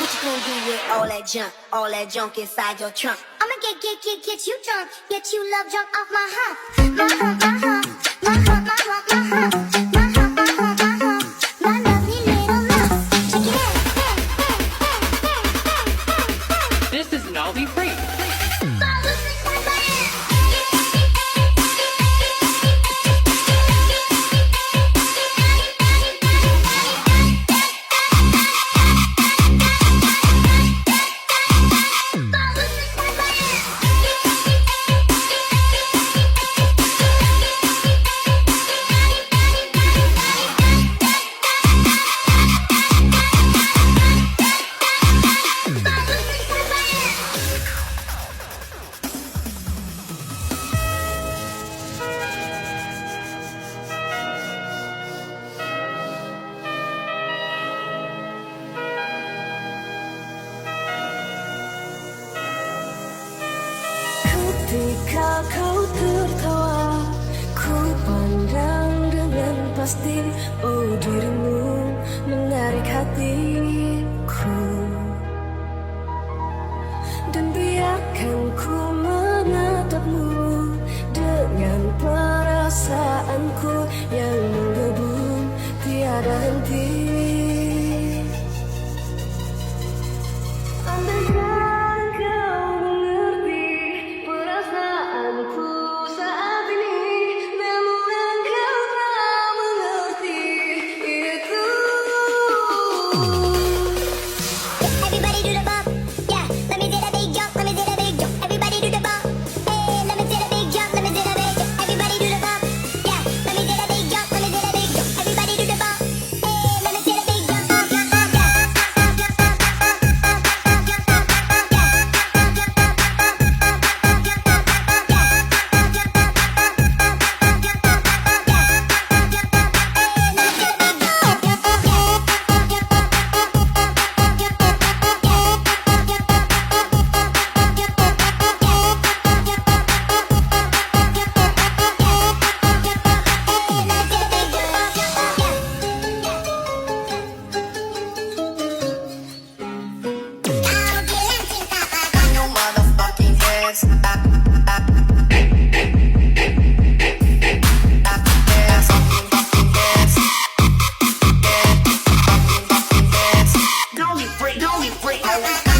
What you gonna do with all that junk inside your trunk? I'ma get you drunk, get you love drunk off my hump. My hump, my hump, my hump, my hump, my hump. My hump, my hump, my hump, my lovely little lump. Check it out. This is an Aldi Free. Ketika kau tertawa, ku pandang dengan pasti. Oh, dirimu menarik hatiku. Dan biarkan ku menatapmu dengan perasaanku yang menggebu tiada henti. Everybody do the bump, yeah. Let me do the big jump, let me do the big jump. Everybody do the bump, hey. Let me do the big jump, let me do the big jump. Everybody do the bump, yeah. Let me do the big jump, let me do the big jump. Everybody do the bump, hey. Let me do the big jump, jump, jump, jump, Don't be free.